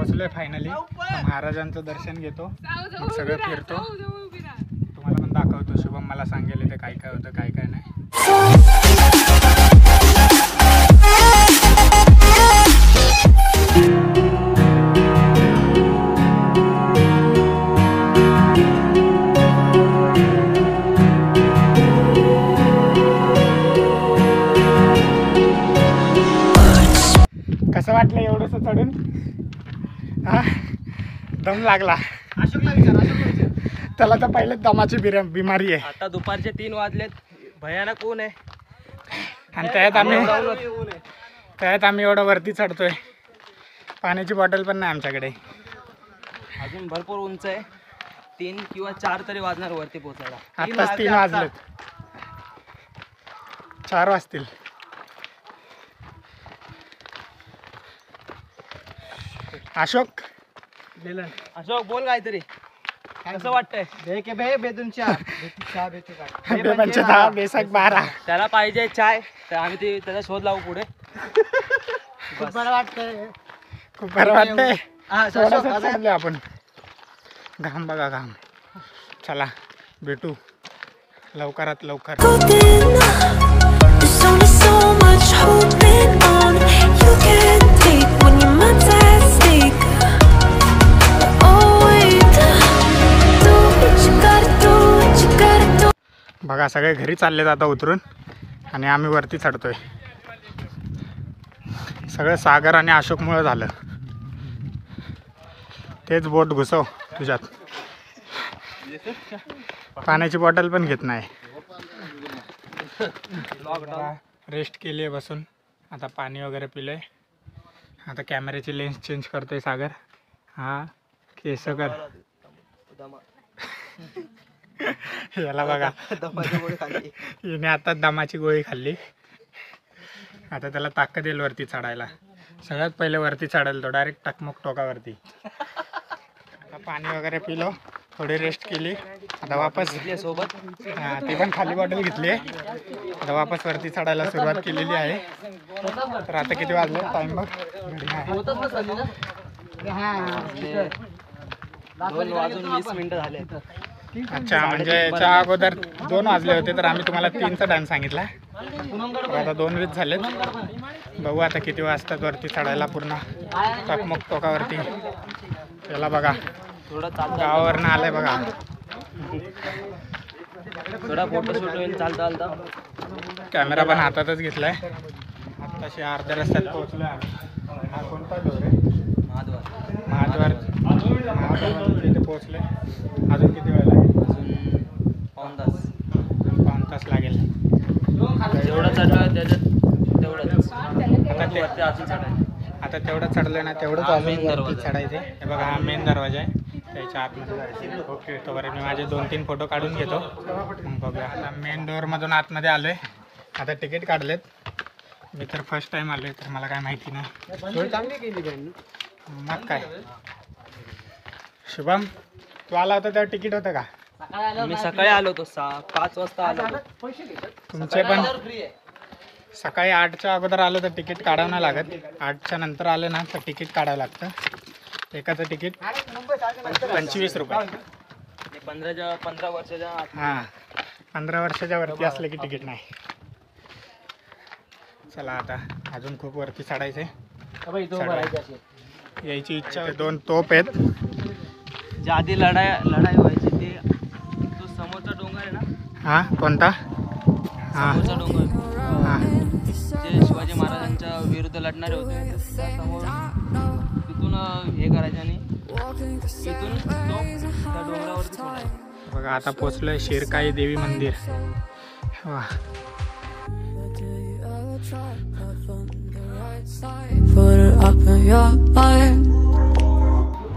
पोहोचलोय finally. महाराजांचं दर्शन घेतो, मग सगळं फिरतो, तुम्हाला पण दाखवतो. शुभम मला सांगेल इथे काय काय होतं काय काय नाही. कसं वाटलं एवढंसं चढून? हा, दम लागला. त्याला तर पहिलेच दमाची बिमारी आहे. आता दुपारचे 3 वाजलेत, भयानक ऊन आहे. आणि त्यात आम्ही एवढं वरती चढतोय. पाण्याची बॉटल पण नाही आमच्याकडे. अजून भरपूर उंच आहे. 3 किंवा 4 तरी वाजणार वरती पोहोचायला. आत्ताच 3 वाजलेत, 4 वाजतील. अशोक बोल काहीतरी, कसं वाटतंय? बेबनचे 10 बेसाक 12. त्याला पाहिजे चाय, तर आम्ही त्याचा शोध लावू पुढे. खूप बरं वाटतंय. चढले आपण. घाम बघा घाम. चला भेटू लवकरात लवकर. बघा सगळे घरी चाललेत आता उतरून, आणि आम्ही वरती चढतोय. सगळं सागर आणि अशोकमुळे झालं. तेच बोट घुसव तुझ्यात. पाण्याची बॉटल पण घेत नाही. रेस्ट केली आहे बसून. आता पाणी वगैरे पिलंय. आता कॅमेऱ्याची लेन्स चेंज करतोय सागर. हा केस कर. याला बघा, हिने आता दमाची गोळी खाल्ली. आता त्याला ताकद येईल वरती चढायला. सगळ्यात पहिले वरती चढायला तो डायरेक्ट टकमक टोकावरती. आता पाणी वगैरे पिलो, थोडी रेस्ट केली. आता वापस सोबत ती पण खाली बॉटल घेतली आहे. आता वापस वरती चढायला सुरुवात केलेली आहे. तर आता किती वाजले टाइम बघ. 2:20 झाले. अच्छा, म्हणजे याच्या अगोदर 2 वाजले होते, तर आम्ही तुम्हाला 3चा टाइम सांगितला. आता 2:20 झालेत. बघू आता किती वाजतात वरती चढायला पूर्ण टकमक टोकावरती. त्याला बघा गावावरनं आलंय बघा. थोडा फोटोशूट होईल चालता चालता. कॅमेरा पण हातातच घेतलाय. आत्ताशी अर्ध्या रस्त्यात पोहोचलोय आम्ही. हा कोणता डोर आहे? महाद्वार इथे पोहोचले. अजून किती वेळ लागेल? पाऊण तास. पाऊण तास लागेल. जेवढं चढलं त्याच्यात तेवढंच. आता तेवढं चढलं ना तेवढंच अजून वरती चढायचे. हे बघा हा मेन दरवाजा आहे. त्याच्या आतमध्ये जायचं. ओके, तो बरं मी माझे 2-3 फोटो काढून घेतो, मग बघूया. आता मेन डोअरमधून आतमध्ये आलोय. आता तिकीट काढलेत. मी तर फर्स्ट टाइम आलोय, तर मला काय माहिती नाही. चांगली केली मग काय. शुभम, तू आला होता तेव्हा तिकीट होतं का? मी सकाळी आलो होतो, 5 वाजता आलो होतो. तुमचे पण सकाळी 8च्या अगोदर आलं तर तिकीट काढावं नाही लागत. 8च्या नंतर आलं ना तर तिकीट काढावं लागतं. एकाचं तिकीट 25 रुपये. 15 वर्षाच्या. हां, 15 वर्षाच्या वरती असलं की तिकीट नाही. चला आता अजून खूप वरती चढायचे. यायची इच्छा. 2 तोप आहेत. ज्या आधी लढाई व्हायची ते तो समोरचा डोंगर आहे ना. हां, कोणता? हां, समोरचा डोंगर. हां, जे शिवाजी महाराजांच्या विरुद्ध लढणारे होते, समोर तिथून हे करायचे आणि तिथून तो त्या डोंगरावरती सोडायचा. बघा आता पोचलोय शिरकाई देवी मंदिर. वा,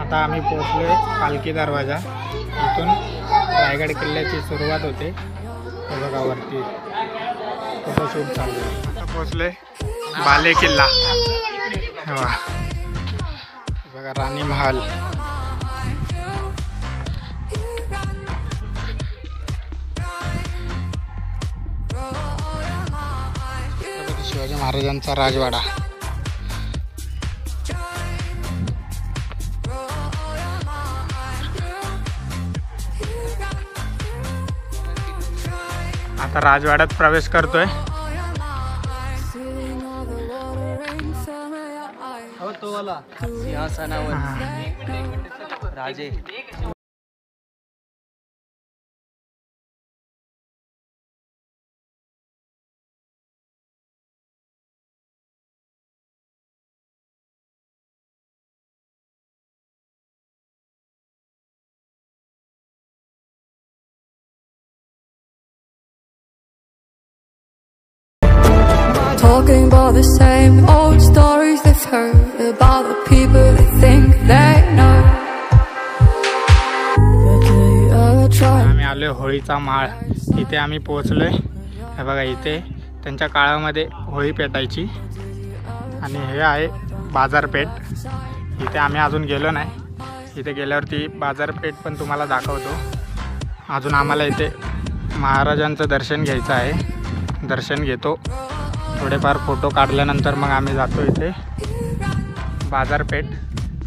आता आम्ही पोहोचलोय पालखी दरवाजा. इथून रायगड किल्ल्याची सुरुवात होते. हे बघा वरती फोटोशूट चालू आहे. आता पोहोचलोय बाले किल्ला. वा, बघा राणी महाल. शिवाजी महाराजांचा राजवाडा. आता राजवाड्यात प्रवेश करतोय. तो वाला सिंहासनावर राजे. Talking about the same old stories they've heard about the people they think they know. But they ever try? आम्ही आलोय होळीचा माळ. इथे आम्ही पोहोचलोय. हे बघा इथे त्यांच्या काळामध्ये होळी पेटायची आणि हे आहे बाजारपेठ. इथे आम्ही अजून गेलो नाही. इथे गेल्यावरती बाजारपेठ पण तुम्हाला दाखवतो. अजून आम्हाला इथे महाराजांचं दर्शन घ्यायचं आहे. दर्शन घेतो. थोडेफार फोटो काढल्यानंतर मग आम्ही जातो इथे बाजारपेठ.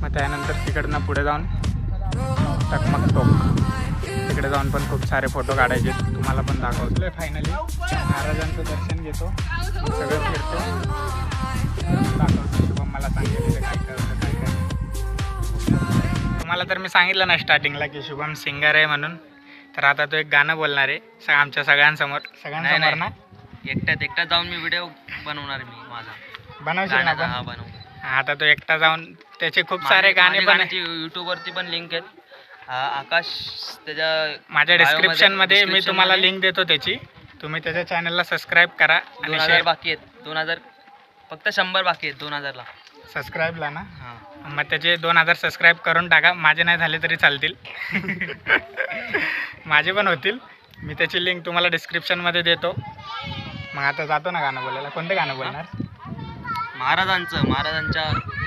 मग त्यानंतर तिकडनं पुढे जाऊन टकमक टोक तिकडे जाऊन पण खूप सारे फोटो काढायचे. तुम्हाला पण दाखवतो. फायनली महाराजांचं दर्शन घेतो. सगळं फिरतो दाखवतो. शुभम मला सांगितलं काय करतं काय काय. तुम्हाला तर मी सांगितलं ना स्टार्टिंगला की शुभम सिंगर आहे म्हणून. तर आता तो एक गाणं बोलणार आहे आमच्या सगळ्यांसमोर ना. एकट्यात जाऊन मी व्हिडिओ बनवणार. मी माझा बनवशील ना? बनवू. आता तो एकटा जाऊन त्याचे खूप सारे गाणे पण युट्यूब वरती पण लिंक आहेत. आकाश त्याच्या माझ्या डिस्क्रिप्शन मध्ये मी तुम्हाला लिंक देतो त्याची. तुम्ही त्याच्या चॅनलला सबस्क्राईब करा. आणि 2000 बाकी आहेत. 2000 फक्त 100 बाकी आहेत 2000ला सबस्क्राईबला ना. मग त्याचे 2000 सबस्क्राईब करून टाका. माझे नाही झाले तरी चालतील. माझे पण होतील. मी त्याची लिंक तुम्हाला डिस्क्रिप्शनमध्ये देतो. मग आता जातो ना गाणं बोलायला. कोणतं गाणं बोलणार? महाराजांचा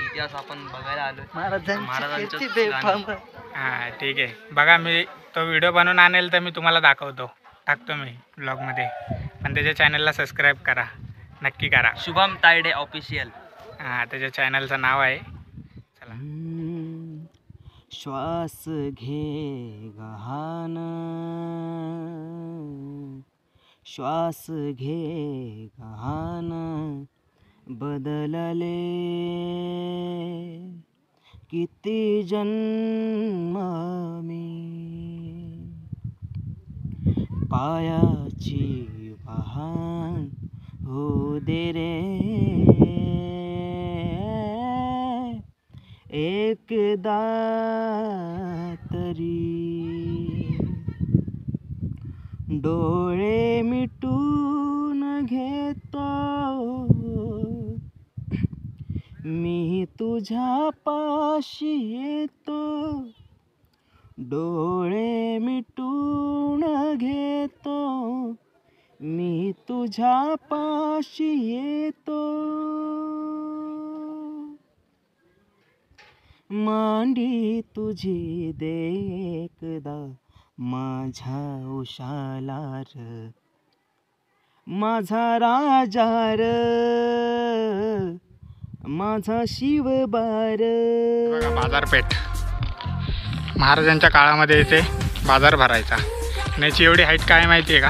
इतिहास आपण बघायला आलोय. महाराजांचं. हां ठीक आहे. बघा मी तो व्हिडिओ बनवून आणेल तर मी तुम्हाला दाखवतो. टाकतो मी ब्लॉगमध्ये. पण त्याच्या चॅनलला सबस्क्राईब करा. नक्की करा. शुभम तायडे ऑफिशियल. हां त्याच्या चॅनलचं नाव आहे. चला. श्वास घे गहान, श्वास घे गहान, बदलले किती जन्म मी, पायाची वाहन हो दे रे एकदा तरी, डोळे मिटून घेतो मी तुझ्या पाशी येतो, डोळे मिटून घेतो मी तुझ्या पाशी येतो, मांडी तुझी दे एकदा माझ्या उशाला र, माझा राजा र, माझा शिवबार. बाजारपेठ महाराजांच्या काळामध्ये इथे बाजार भरायचा. आणि याची एवढी हाईट काय माहिती आहे का?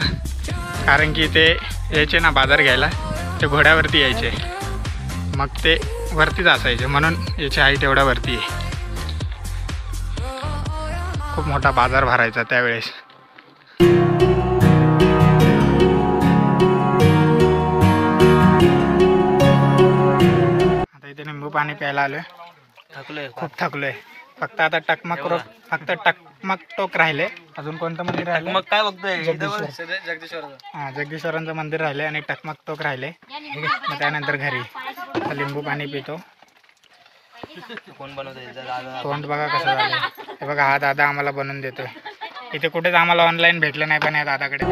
कारण की ते यायचे ना बाजार घ्यायला, ते घोड्यावरती यायचे. मग ते वरतीच असायचे म्हणून याची हाईट एवढ्या वरती आहे. खूप मोठा बाजार भरायचा त्यावेळेस. आता इथे निंबू पाणी प्यायला आलोय. थकलोय, खूप थकलोय. फक्त आता टकमक टोक राहिले. अजून कोणतं मंदिर राहिलं? मग काय बघतोय? हां जगदीश्वरांचं मंदिर राहिले आणि टकमक टोक राहिले. मग त्यानंतर घरी लिंबू पाणी पितो. कोण बनवतोय? तोंड बघा कसं झालं. हे बघा हा दादा आम्हाला बनवून देतोय. इथे कुठेच आम्हाला ऑनलाईन भेटलं नाही पण या दादाकडे.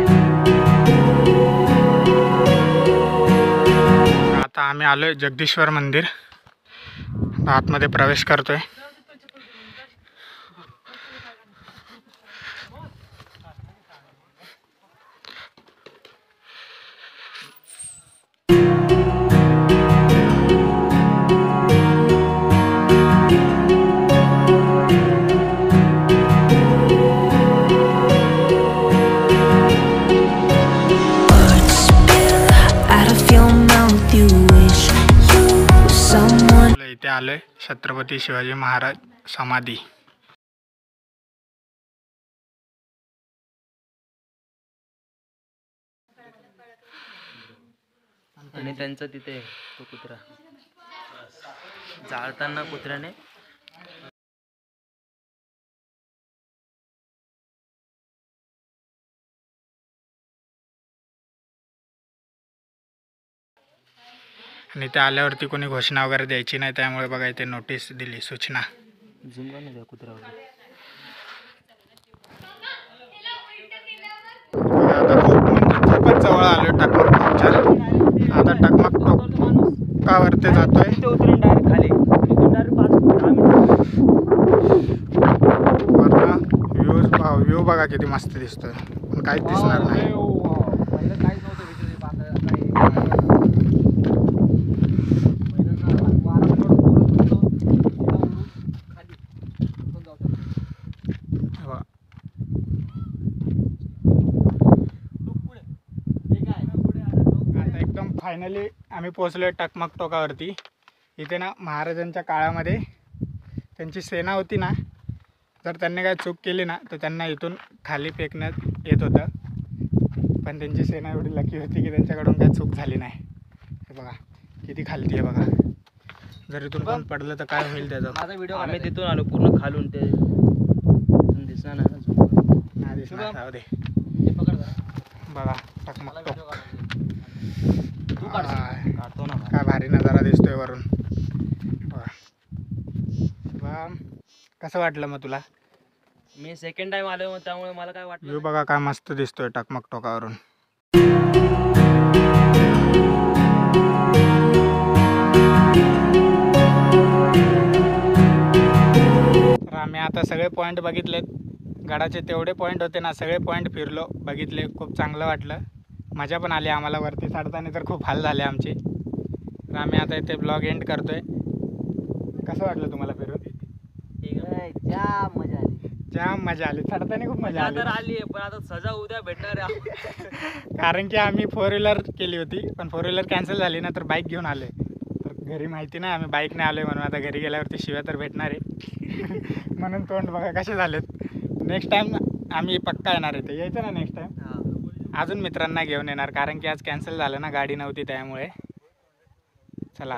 आता आम्ही आलोय जगदीश्वर मंदिर. आतमध्ये प्रवेश करतोय. आलोय छत्रपती शिवाजी महाराज समाधी. आणि त्यांचा तिथे तो कुत्रा जाळताना कुत्र्याने आणि ते आल्यावरती कोणी घोषणा वगैरे द्यायची नाही, त्यामुळे बघा इथे नोटीस दिली, सूचना. झूम कर ना त्या कुत्र्यावर. आता खूपच जवळ आलोय टकमक टोकच्या. आता टकमक टोकावरती जातोय. उतरून डायरेक्ट खाली वरनं व्ह्यू बघा किती मस्त दिसतोय, पण काहीच दिसणार नाही. आता एकदम फायनली आम्ही पोहोचलोय टकमक टोकावरती. इथे ना महाराजांच्या काळामध्ये त्यांची सेना होती ना, जर त्यांनी काय चूक केली ना तर त्यांना इथून खाली फेकण्यात येत होतं. पण त्यांची सेना एवढी लकी होती की त्यांच्याकडून काय चूक झाली नाही. हे बघा किती खालती आहे बघा. जर इथून पण पडलं तर काय होईल त्याचं. माझा व्हिडिओ आम्ही तिथून आलो पूर्ण खालून, ते दिसणार नाही नाही दिसणार, जाऊ दे. बघा टकमक टोक काढतो ना. काय भारी नजारा दिसतोय वरून. बघा कसं वाटलं मग तुला? मी सेकंड टाइम आलो मग त्यामुळे मला काय वाटलं. व्ह्यू बघा काय मस्त दिसतोय टकमक टोकावरून. तर आम्ही आता सगळे पॉईंट बघितलेत. गडाचे तेवढे पॉईंट होते ना, सगळे पॉईंट फिरलो, बघितले. खूप चांगलं वाटलं, मजा पण आली आम्हाला. वरती चढताना तर खूप हाल झाले आमचे. तर आम्ही आता इथे ब्लॉग एंड करतोय. कसं वाटलं तुम्हाला फिरून? जाम मजा आली. जाम मजा आली. चढताना खूप मजा तर आली, पण आता सजा उद्या भेटणार आहे. कारण की आम्ही 4 व्हीलर केली होती, पण 4 व्हीलर कॅन्सल झाली ना, तर बाईक घेऊन आले. तर घरी माहिती नाही आम्ही बाईकने आलोय म्हणून. आता घरी गेल्यावरती शिव्या तर भेटणार आहे. म्हणून तोंड बघा कसे झालेत. नेक्स्ट टाइम आम्ही पक्का येणार आहे. ते यायचं ना नेक्स्ट टाइम. अजून मित्रांना घेऊन येणार, कारण की आज कॅन्सल झालं ना, गाडी नव्हती त्यामुळे. चला.